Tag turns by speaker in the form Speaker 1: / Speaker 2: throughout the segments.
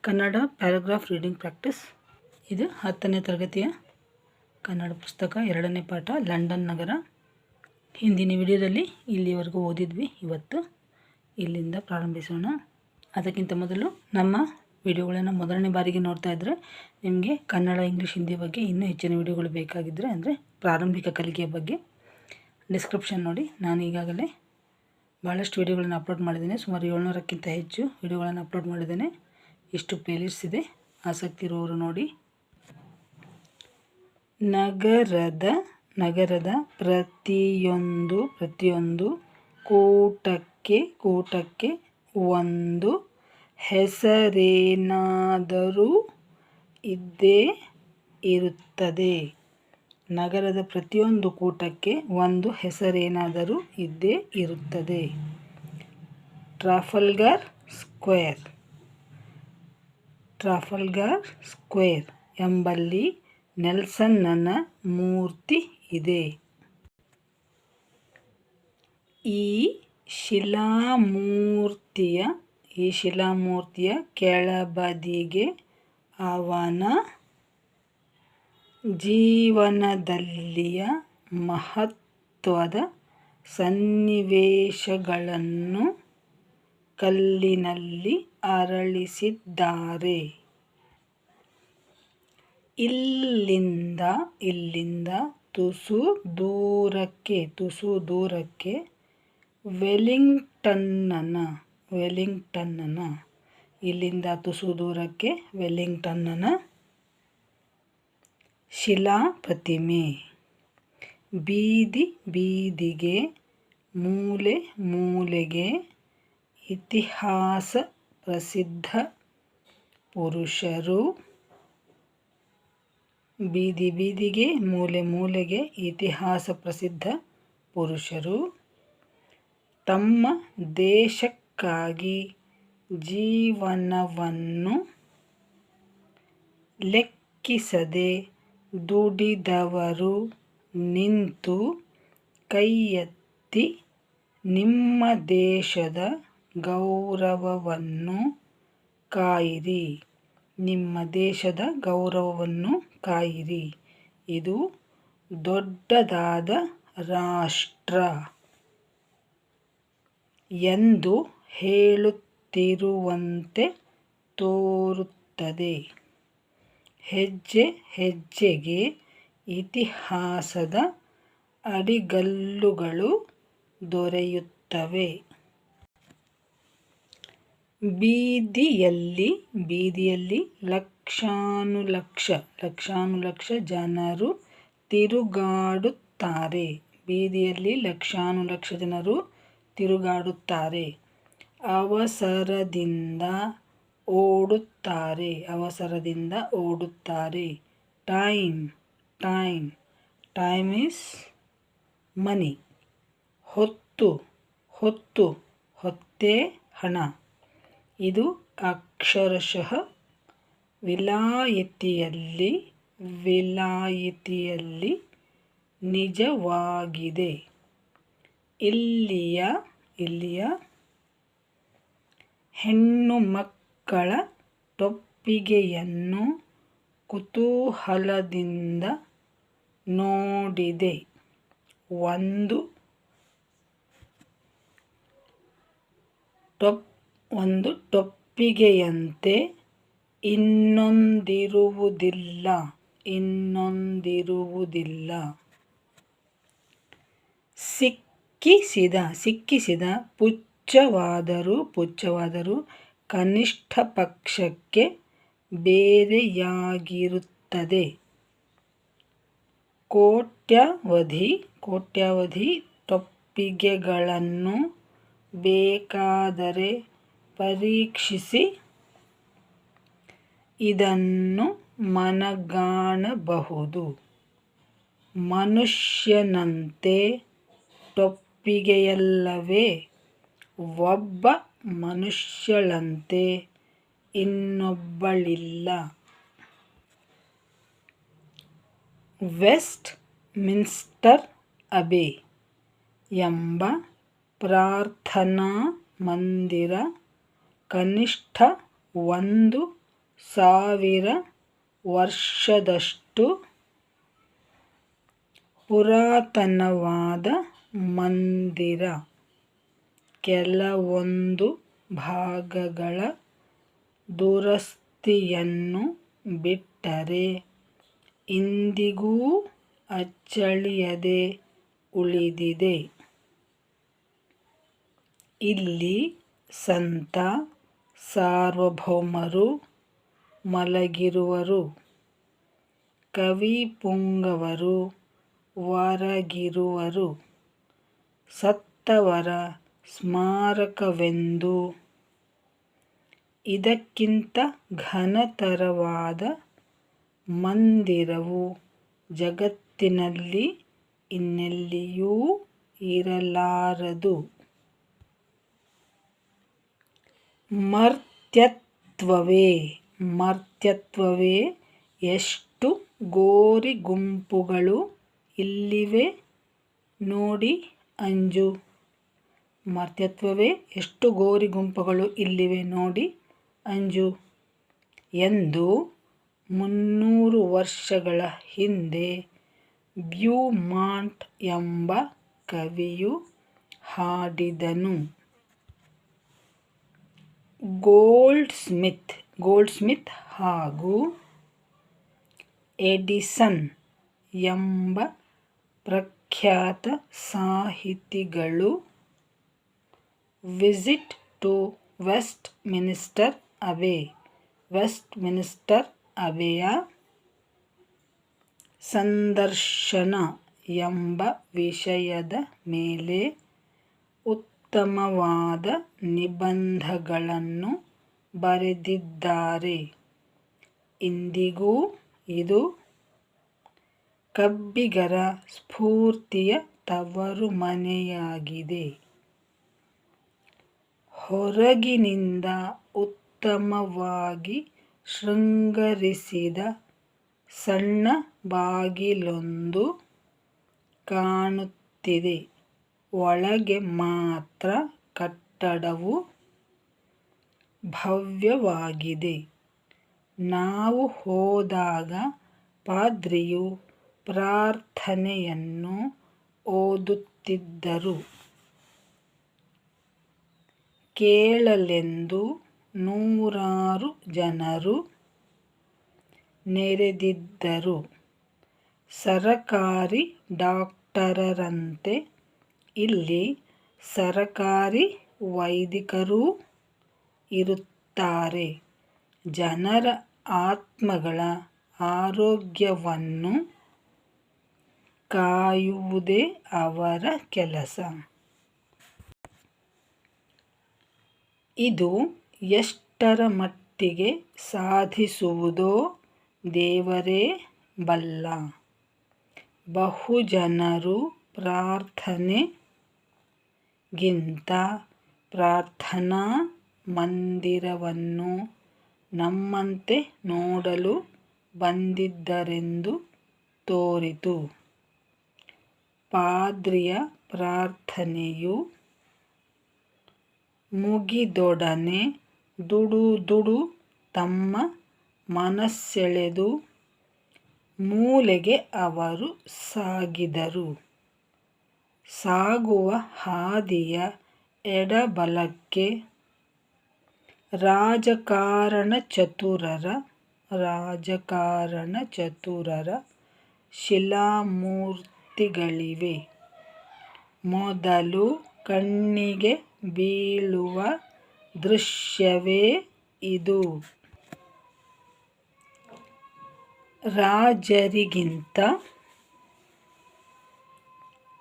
Speaker 1: Kannada paragraph reading practice. ಇದು 10ನೇ ತರಗತಿಯ ಕನ್ನಡ ಪುಸ್ತಕ 2ನೇ ಪಾಠ ಲಂಡನ್ ನಗರ. ಹಿಂದಿನ ವಿಡಿಯೋದಲ್ಲಿ ಇಲ್ಲಿವರೆಗೂ ಓದಿದ್ವಿ. ಇವತ್ತು ಇಲ್ಲಿಂದ ಪ್ರಾರಂಭಿಸೋಣ. ಅದಕ್ಕಿಂತ ಮೊದಲು ನಮ್ಮ ವಿಡಿಯೋಗಳನ್ನು ಮೊದಲನೇ ಬಾರಿಗೆ ನೋಡ್ತಾ ಇದ್ದರೆ ನಿಮಗೆ ಕನ್ನಡ, ಇಂಗ್ಲೀಷ್, ಹಿಂದಿ ಬಗ್ಗೆ ಇನ್ನೂ ಹೆಚ್ಚಿನ ವಿಡಿಯೋಗಳು ಬೇಕಾಗಿದ್ದರೆ ಅಂದರೆ ಪ್ರಾರಂಭಿಕ ಕಲಿಕೆಯ ಬಗ್ಗೆ ಡಿಸ್ಕ್ರಿಪ್ಷನ್ ನೋಡಿ. ನಾನು ಈಗಾಗಲೇ ಭಾಳಷ್ಟು ವಿಡಿಯೋಗಳನ್ನು ಅಪ್ಲೋಡ್ ಮಾಡಿದ್ದೇನೆ. ಸುಮಾರು 700ಕ್ಕಿಂತ ಹೆಚ್ಚು ವಿಡಿಯೋಗಳನ್ನು ಅಪ್ಲೋಡ್ ಮಾಡಿದ್ದೇನೆ. ಇಷ್ಟು ಪ್ಲೇಲಿಸ್ಟ್ ಇದೆ, ಆಸಕ್ತಿ ಇರುವವರು ನೋಡಿ. ನಗರದ ಪ್ರತಿಯೊಂದು ಕೂಟಕ್ಕೆ ಒಂದು ಹೆಸರೇನಾದರೂ ಇದ್ದೇ ಇರುತ್ತದೆ. ನಗರದ ಪ್ರತಿಯೊಂದು ಕೂಟಕ್ಕೆ ಒಂದು ಹೆಸರೇನಾದರೂ ಇದ್ದೇ ಇರುತ್ತದೆ. ಟ್ರಾಫಲ್ಗರ್ ಸ್ಕ್ವೇರ್ ಎಂಬಲ್ಲಿ ನೆಲ್ಸನ್ನನ ಮೂರ್ತಿ ಇದೆ. ಈ ಶಿಲಾಮೂರ್ತಿಯ ಕೆಳಬದಿಗೆ ಅವನ ಜೀವನದಲ್ಲಿಯ ಮಹತ್ವದ ಸನ್ನಿವೇಶಗಳನ್ನು ಕಲ್ಲಿನಲ್ಲಿ ಅರಳಿಸಿದ್ದಾರೆ. ಇಲ್ಲಿಂದ ತುಸು ದೂರಕ್ಕೆ ವೆಲ್ಲಿಂಗ್ಟನ್ನನ ಶಿಲಾಪ್ರತಿಮೆ. ಬೀದಿಗೆ ಮೂಲೆಗೆ ಇತಿಹಾಸ ಪ್ರಸಿದ್ಧ ಪುರುಷರು. ಬೀದಿಗೆ ಮೂಲೆಗೆ ಇತಿಹಾಸ ಪ್ರಸಿದ್ಧ ಪುರುಷರು ತಮ್ಮ ದೇಶಕ್ಕಾಗಿ ಜೀವನವನ್ನು ಲೆಕ್ಕಿಸದೆ ದುಡಿದವರು. ನಿಂತು ಕೈಯೆತ್ತಿ ನಿಮ್ಮ ದೇಶದ ಗೌರವವನ್ನು ಕಾಯಿರಿ. ಇದು ದೊಡ್ಡದಾದ ರಾಷ್ಟ್ರ ಎಂದು ಹೇಳುತ್ತಿರುವಂತೆ ತೋರುತ್ತದೆ. ಹೆಜ್ಜೆಗೆ ಇತಿಹಾಸದ ಅಡಿಗಲ್ಲುಗಳು ದೊರೆಯುತ್ತವೆ. ಬೀದಿಯಲ್ಲಿ ಲಕ್ಷಾನುಲಕ್ಷ ಜನರು ತಿರುಗಾಡುತ್ತಾರೆ. ಅವಸರದಿಂದ ಓಡುತ್ತಾರೆ. ಟೈಮ್ ಇಸ್ ಮನಿ. ಹೊತ್ತೇ ಹಣ. ಇದು ಅಕ್ಷರಶಃ ವಿಲಾಯಿತಿಯಲ್ಲಿ ನಿಜವಾಗಿದೆ. ಇಲ್ಲಿಯ ಹೆಣ್ಣು ಮಕ್ಕಳ ಟೊಪ್ಪಿಗೆಯನ್ನು ಕುತೂಹಲದಿಂದ ನೋಡಿದೆ. ಒಂದು ಟೊಪ್ಪಿಗೆಯಂತೆ ಇನ್ನೊಂದಿರುವುದಿಲ್ಲ. ಸಿಕ್ಕಿಸಿದ ಪುಚ್ಚವಾದರೂ ಕನಿಷ್ಠ ಪಕ್ಷಕ್ಕೆ ಬೇರೆಯಾಗಿರುತ್ತದೆ. ಕೋಟ್ಯಾವಧಿ ಟೊಪ್ಪಿಗೆಗಳನ್ನು ಬೇಕಾದರೆ ಪರೀಕ್ಷಿಸಿ ಇದನ್ನು ಮನಗಾಣಬಹುದು. ಮನುಷ್ಯನಂತೆ ಟೊಪ್ಪಿಗೆಯಲ್ಲವೇ? ಒಬ್ಬ ಮನುಷ್ಯಳಂತೆ ಇನ್ನೊಬ್ಬಳಿಲ್ಲ. ವೆಸ್ಟ್ ಮಿನ್ಸ್ಟರ್ ಅಬೆ ಎಂಬ ಪ್ರಾರ್ಥನಾ ಮಂದಿರ ಕನಿಷ್ಠ ಒಂದು 1000 ವರ್ಷದಷ್ಟು ಪುರಾತನವಾದ ಮಂದಿರ. ಕೆಲವೊಂದು ಭಾಗಗಳ ದುರಸ್ತಿಯನ್ನು ಬಿಟ್ಟರೆ ಇಂದಿಗೂ ಅಚ್ಚಳಿಯದೆ ಉಳಿದಿದೆ. ಇಲ್ಲಿ ಸಂತ ಸಾರ್ವಭೌಮರು ಮಲಗಿರುವರು. ಕವಿಪುಂಗವರು ಹೊರಗಿರುವರು. ಸತ್ತವರ ಸ್ಮಾರಕವೆಂದು ಇದಕ್ಕಿಂತ ಘನತರವಾದ ಮಂದಿರವು ಜಗತ್ತಿನಲ್ಲಿ ಇನ್ನೆಲ್ಲಿಯೂ ಇರಲಾರದು. ಮರ್ತ್ಯತ್ವವೇ ಎಷ್ಟು ಗೋರಿ ಗುಂಪುಗಳು ಇಲ್ಲಿವೆ ನೋಡಿ ಅಂಜು. ಮರ್ತ್ಯತ್ವವೇ ಎಷ್ಟು ಗೋರಿ ಗುಂಪುಗಳು ಇಲ್ಲಿವೆ ನೋಡಿ ಅಂಜು ಎಂದು 300 ವರ್ಷಗಳ ಹಿಂದೆ ಬ್ಯೂಮಾಂಟ್ ಎಂಬ ಕವಿಯು ಹಾಡಿದನು. ಗೋಲ್ಡ್ಸ್ಮಿತ್ ಹಾಗೂ ಎಡಿಸನ್ ಎಂಬ ಪ್ರಖ್ಯಾತ ಸಾಹಿತಿಗಳು ವಿಸಿಟ್ ಟು ವೆಸ್ಟ್ಮಿನಿಸ್ಟರ್ ಅಬೆಯ ಸಂದರ್ಶನ ಎಂಬ ವಿಷಯದ ಮೇಲೆ ಉತ್ತಮವಾದ ನಿಬಂಧಗಳನ್ನು ಬರೆದಿದ್ದಾರೆ. ಇಂದಿಗೂ ಇದು ಕಬ್ಬಿಗರ ಸ್ಫೂರ್ತಿಯ ತವರು ಮನೆಯಾಗಿದೆ. ಹೊರಗಿನಿಂದ ಉತ್ತಮವಾಗಿ ಶೃಂಗರಿಸಿದ ಸಣ್ಣ ಬಾಗಿಲೊಂದು ಕಾಣುತ್ತಿದೆ. ಒಳಗೆ ಮಾತ್ರ ಕಟ್ಟಡವು ಭವ್ಯವಾಗಿದೆ. ನಾವು ಹೋದಾಗ ಪಾದ್ರಿಯು ಪ್ರಾರ್ಥನೆಯನ್ನು ಓದುತ್ತಿದ್ದರು. ಕೇಳಲೆಂದು ನೂರಾರು ಜನರು ನೆರೆದಿದ್ದರು. ಸರಕಾರಿ ಡಾಕ್ಟರರಂತೆ ಇಲ್ಲಿ ಸರಕಾರಿ ವೈದಿಕರೂ ಇರುತ್ತಾರೆ. ಜನರ ಆತ್ಮಗಳ ಆರೋಗ್ಯವನ್ನು ಕಾಯುವುದೇ ಅವರ ಕೆಲಸ. ಇದು ಎಷ್ಟರ ಮಟ್ಟಿಗೆ ಸಾಧಿಸುವುದೋ ದೇವರೇ ಬಲ್ಲ. ಬಹುಜನರು ಪ್ರಾರ್ಥನೆಗಿಂತ ಪ್ರಾರ್ಥನಾ ಮಂದಿರವನ್ನು ನಮ್ಮಂತೆ ನೋಡಲು ಬಂದಿದ್ದರೆಂದು ತೋರಿತು. ಪಾದ್ರಿಯ ಪ್ರಾರ್ಥನೆಯು ಮುಗಿದೊಡನೆ ದುಡು ತಮ್ಮ ಮನಸ್ಸೆಳೆದು ಮೂಲೆಗೆ ಅವರು ಸಾಗಿದರು. ಸಾಗುವ ಹಾದಿಯ ಎಡಬಲಕ್ಕೆ ರಾಜಕಾರಣ ಚತುರರ ಶಿಲಾಮೂರ್ತಿಗಳಿವೆ. ಮೊದಲು ಕಣ್ಣಿಗೆ ಬೀಳುವ ದೃಶ್ಯವೇ ಇದು. ರಾಜರಿಗಿಂತ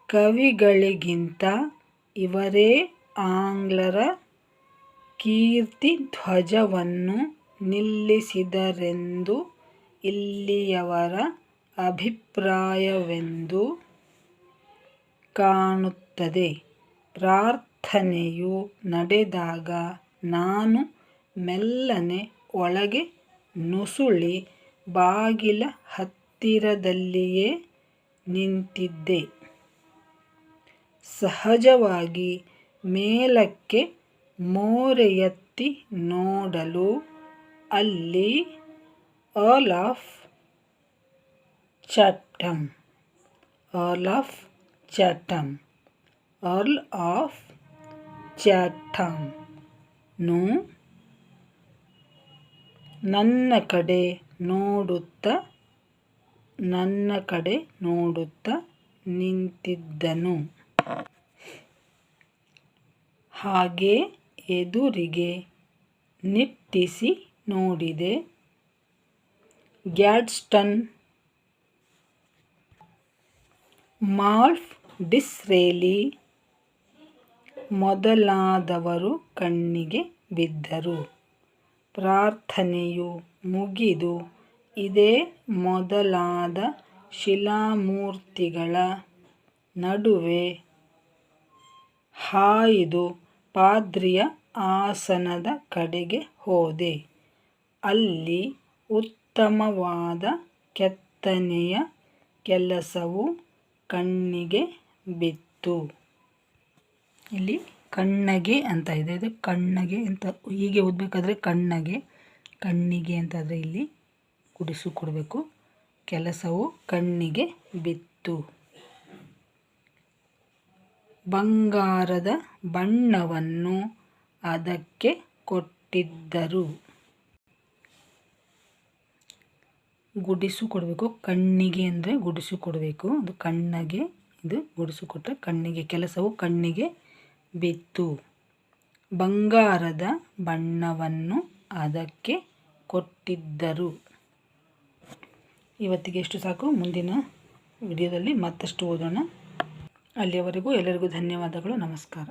Speaker 1: ಕವಿಗಳಿಗಿಂತ ಇವರೇ ಆಂಗ್ಲರ ಕೀರ್ತಿ ಧ್ವಜವನ್ನು ನಿಲ್ಲಿಸಿದರೆಂದು ಇಲ್ಲಿಯವರ ಅಭಿಪ್ರಾಯವೆಂದು ಕಾಣುತ್ತದೆ. ಪ್ರಾರ್ಥನೆಯು ನಡೆದಾಗ ನಾನು ಮೆಲ್ಲನೆ ಒಳಗೆ ನುಸುಳಿ ಬಾಗಿಲ ಹತ್ತಿರದಲ್ಲಿಯೇ ನಿಂತಿದ್ದೆ. ಸಹಜವಾಗಿ ಮೇಲಕ್ಕೆ ಮೋರೆ ಎತ್ತಿ ನೋಡಲು ಅಲ್ಲಿ Earl of Chatham, Earl of Chatham, Earl of Chatham ನು ನನ್ನ ಕಡೆ ನೋಡುತ್ತಾ ನಿಂತಿದ್ದನು. ಹಾಗೆ ಎದುರಿಗೆ ನಿಟ್ಟಿಸಿ ನೋಡಿದೆ. ಗ್ಯಾಡ್ಸ್ಟನ್, ಮಾಲ್ಫ್, ಡಿಸ್ರೇಲಿ ಮೊದಲಾದವರು ಕಣ್ಣಿಗೆ ಬಿದ್ದರು. ಪ್ರಾರ್ಥನೆಯು ಮುಗಿದು ಇದೇ ಮೊದಲಾದ ಶಿಲಾಮೂರ್ತಿಗಳ ನಡುವೆ ಹಾಯ್ದು ಪಾದ್ರಿಯ ಆಸನದ ಕಡೆಗೆ ಹೋದೆ. ಅಲ್ಲಿ ಉತ್ತಮವಾದ ಕೆತ್ತನೆಯ ಕೆಲಸವು ಕಣ್ಣಿಗೆ ಬಿತ್ತು. ಇಲ್ಲಿ ಕಣ್ಣಗೆ ಅಂತ ಇದೆ, ಇದು ಕಣ್ಣಗೆ ಅಂತ ಹೀಗೆ ಓದಬೇಕಾದ್ರೆ ಕಣ್ಣಿಗೆ ಅಂತಾದರೆ ಇಲ್ಲಿ ಗುಡಿಸು ಕೊಡಬೇಕು. ಕೆಲಸವು ಕಣ್ಣಿಗೆ ಬಿತ್ತು. ಬಂಗಾರದ ಬಣ್ಣವನ್ನು ಅದಕ್ಕೆ ಕೊಟ್ಟಿದ್ದರು. ಗುಡಿಸು ಕೊಡಬೇಕು. ಕಣ್ಣಿಗೆ ಅಂದರೆ ಗುಡಿಸು ಕೊಡಬೇಕು. ಅದು ಕಣ್ಣಗೆ, ಇದು ಗುಡಿಸು ಕೊಟ್ಟರೆ ಕಣ್ಣಿಗೆ. ಕೆಲಸವು ಕಣ್ಣಿಗೆ ಬಿತ್ತು. ಬಂಗಾರದ ಬಣ್ಣವನ್ನು ಅದಕ್ಕೆ ಕೊಟ್ಟಿದ್ದರು. ಇವತ್ತಿಗೆ ಎಷ್ಟು ಸಾಕು. ಮುಂದಿನ ವಿಡಿಯೋದಲ್ಲಿ ಮತ್ತಷ್ಟು ಓದೋಣ. ಅಲ್ಲಿಯವರೆಗೂ ಎಲ್ಲರಿಗೂ ಧನ್ಯವಾದಗಳು. ನಮಸ್ಕಾರ.